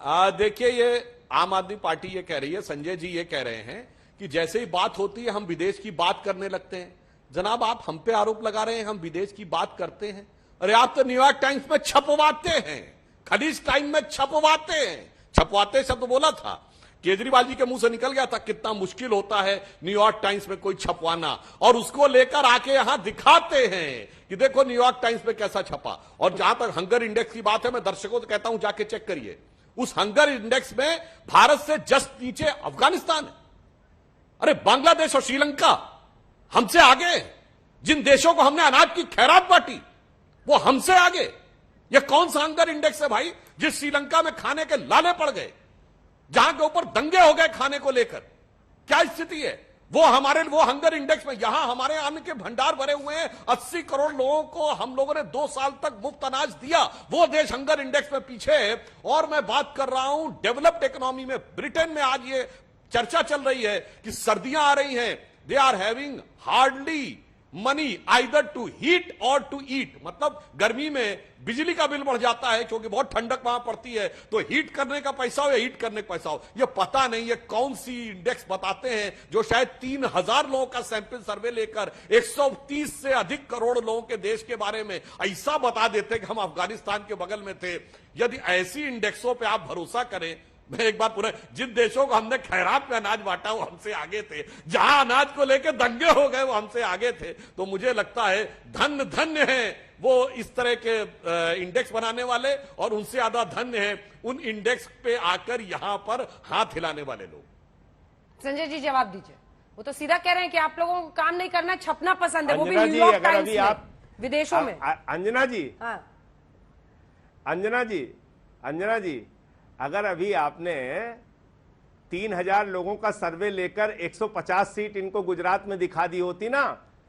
देखिए, ये आम आदमी पार्टी ये कह रही है, संजय जी ये कह रहे हैं कि जैसे ही बात होती है हम विदेश की बात करने लगते हैं। जनाब, आप हम पे आरोप लगा रहे हैं हम विदेश की बात करते हैं। अरे आप तो न्यूयॉर्क टाइम्स में छपवाते हैं, खलीज टाइम में छपवाते हैं। छपवाते शब्द बोला था, केजरीवाल जी के मुंह से निकल गया था कितना मुश्किल होता है न्यूयॉर्क टाइम्स में कोई छपवाना, और उसको लेकर आके यहां दिखाते हैं कि देखो न्यूयॉर्क टाइम्स में कैसा छपा। और जहां तक हंगर इंडेक्स की बात है, मैं दर्शकों से कहता हूं जाके चेक करिए, उस हंगर इंडेक्स में भारत से जस्ट नीचे अफगानिस्तान है। अरे बांग्लादेश और श्रीलंका हमसे आगे हैं। जिन देशों को हमने अनाज की खैरात बांटी वो हमसे आगे। ये कौन सा हंगर इंडेक्स है भाई, जिस श्रीलंका में खाने के लाले पड़ गए, जहां के ऊपर दंगे हो गए खाने को लेकर? क्या स्थिति है वो हंगर इंडेक्स में? यहां हमारे अन्न के भंडार भरे हुए हैं, 80 करोड़ लोगों को हम लोगों ने 2 साल तक मुफ्त अनाज दिया। वो देश हंगर इंडेक्स में पीछे है। और मैं बात कर रहा हूं डेवलप्ड इकोनॉमी में, ब्रिटेन में आज ये चर्चा चल रही है कि सर्दियां आ रही हैं, they are having hardly money either to heat और टू ईट। मतलब गर्मी में बिजली का बिल बढ़ जाता है क्योंकि बहुत ठंडक वहां पड़ती है, तो हीट करने का पैसा हो या हीट करने का पैसा हो, ये पता नहीं ये कौन सी इंडेक्स बताते हैं जो शायद 3000 लोगों का सैंपल सर्वे लेकर 130 से अधिक करोड़ लोगों के देश के बारे में ऐसा बता देते कि हम अफगानिस्तान के बगल में थे। यदि ऐसी इंडेक्सों पर आप भरोसा करें, मैं एक बार पूरा, जिन देशों को हमने खैरात में अनाज बांटा वो हमसे आगे थे, जहां अनाज को लेकर दंगे हो गए वो हमसे आगे थे। तो मुझे लगता है धन्य हैं वो इस तरह के इंडेक्स बनाने वाले, और उनसे ज्यादा धन्य हैं उन इंडेक्स पे आकर यहां पर हाथ हिलाने वाले लोग। संजय जी जवाब दीजिए। वो तो सीधा कह रहे हैं कि आप लोगों को काम नहीं करना, छपना पसंद है, वो भी न्यूयॉर्क टाइम्स में, विदेशों में। अंजना जी, अगर अभी आपने 3000 लोगों का सर्वे लेकर 150 सीट इनको गुजरात में दिखा दी होती ना,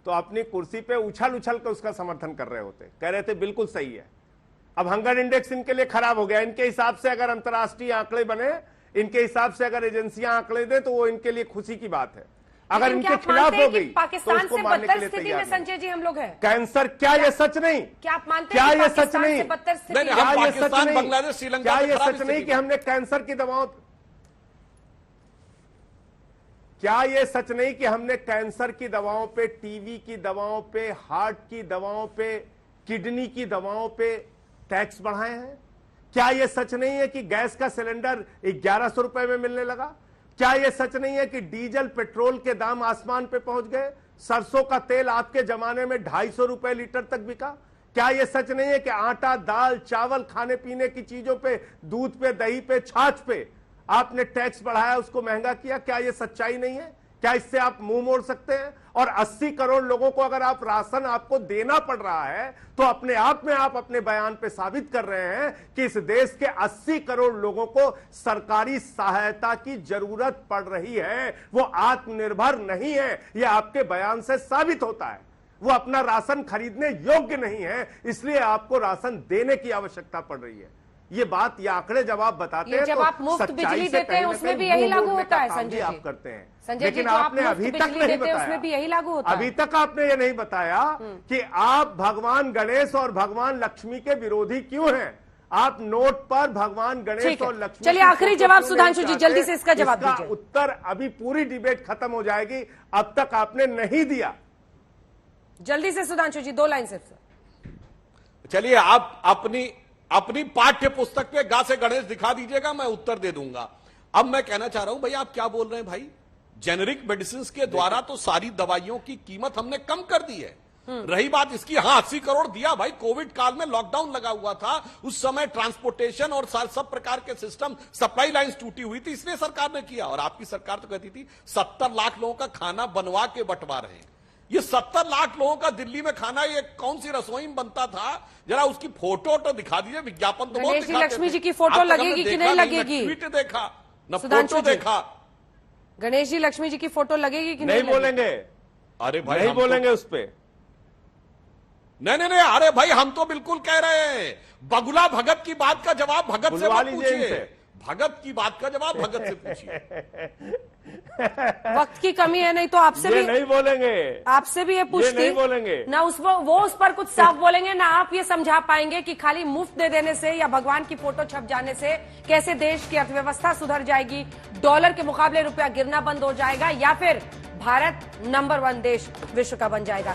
तो अपनी कुर्सी पे उछल उछल कर उसका समर्थन कर रहे होते, कह रहे थे बिल्कुल सही है। अब हंगर इंडेक्स इनके लिए खराब हो गया। इनके हिसाब से अगर अंतर्राष्ट्रीय आंकड़े बने, इनके हिसाब से अगर एजेंसियां आंकड़े दें, तो वो इनके लिए खुशी की बात है। अगर इनके खिलाफ हो गई पाकिस्तान से बदतर स्थिति में संजय जी हम लोग हैं। कैंसर, क्या ये सच नहीं? क्या आप मानते हैं? क्या ये सच नहीं? क्या ये सच नहीं? बांग्लादेश, श्रीलंका, क्या ये सच नहीं कि हमने कैंसर की दवाओं, क्या ये सच नहीं कि हमने कैंसर की दवाओं पे, टीवी की दवाओं पे, हार्ट की दवाओं पे, किडनी की दवाओं पे टैक्स बढ़ाए हैं? क्या ये सच नहीं है कि गैस का सिलेंडर 1100 रुपए में मिलने लगा? क्या यह सच नहीं है कि डीजल पेट्रोल के दाम आसमान पे पहुंच गए? सरसों का तेल आपके जमाने में 250 रुपए लीटर तक बिका। क्या यह सच नहीं है कि आटा, दाल, चावल, खाने पीने की चीजों पे, दूध पे, दही पे, छाछ पे आपने टैक्स बढ़ाया, उसको महंगा किया? क्या यह सच्चाई नहीं है? क्या इससे आप मुंह मोड़ सकते हैं? और 80 करोड़ लोगों को अगर आप राशन आपको देना पड़ रहा है, तो अपने आप में आप अपने बयान पे साबित कर रहे हैं कि इस देश के 80 करोड़ लोगों को सरकारी सहायता की जरूरत पड़ रही है, वो आत्मनिर्भर नहीं है। यह आपके बयान से साबित होता है। वो अपना राशन खरीदने योग्य नहीं है, इसलिए आपको राशन देने की आवश्यकता पड़ रही है। ये बात, ये आंकड़े जब आप बताते हैं, जब आप मुफ्त बिजली देते हैं उसमें भी यही लागू होता है संजय जी। आप करते हैं, लेकिन आपने अभी तक नहीं बताया, उसमें भी यही लागू होता है। अभी तक आपने ये नहीं बताया कि आप भगवान गणेश और भगवान लक्ष्मी के विरोधी क्यों हैं। आप नोट पर भगवान गणेश और लक्ष्मी, चलिए आखिरी जवाब सुधांशु जी, जल्दी से इसका जवाब दीजिए। उत्तर अभी पूरी डिबेट खत्म हो जाएगी, अब तक आपने नहीं दिया। जल्दी से सुधांशु जी, 2 लाइन सिर्फ। चलिए, आप अपनी पाठ्य पुस्तक पे गा से गणेश दिखा दीजिएगा, मैं उत्तर दे दूंगा। अब मैं कहना चाह रहा हूं, भाई आप क्या बोल रहे हैं भाई? जेनेरिक मेडिसिन के द्वारा तो सारी दवाइयों की कीमत हमने कम कर दी है। रही बात इसकी, हाँ 80 करोड़ दिया भाई। कोविड काल में लॉकडाउन लगा हुआ था, उस समय ट्रांसपोर्टेशन और सब प्रकार के सिस्टम, सप्लाई लाइंस टूटी हुई थी, इसलिए सरकार ने किया। और आपकी सरकार तो कहती थी 70 लाख लोगों का खाना बनवा के बंटवा रहे हैं। ये 70 लाख लोगों का दिल्ली में खाना, ये कौन सी रसोई में बनता था? जरा उसकी फोटो तो दिखा दीजिए। विज्ञापन तो बहुत दिखाते थे। लक्ष्मी जी की फोटो लगेगी कि नहीं लगेगी? ट्वीट देखा न, फोटो देखा। गणेश जी, लक्ष्मी जी की फोटो लगेगी कि नहीं? बोलेंगे। अरे भाई नहीं बोलेंगे उस पे। नहीं, अरे भाई हम तो बिल्कुल कह रहे हैं। बगुला भगत की बात का जवाब भगत से मत पूछिए। भगत की बात का जवाब भगत से पूछिए। वक्त की कमी है, नहीं तो आपसे ये भी नहीं बोलेंगे, आपसे भी ये पूछती नहीं बोलेंगे ना, वो उस पर कुछ साफ बोलेंगे ना आप ये समझा पाएंगे कि खाली मुफ्त दे देने से या भगवान की फोटो छप जाने से कैसे देश की अर्थव्यवस्था सुधर जाएगी, डॉलर के मुकाबले रुपया गिरना बंद हो जाएगा, या फिर भारत नंबर 1 देश विश्व का बन जाएगा।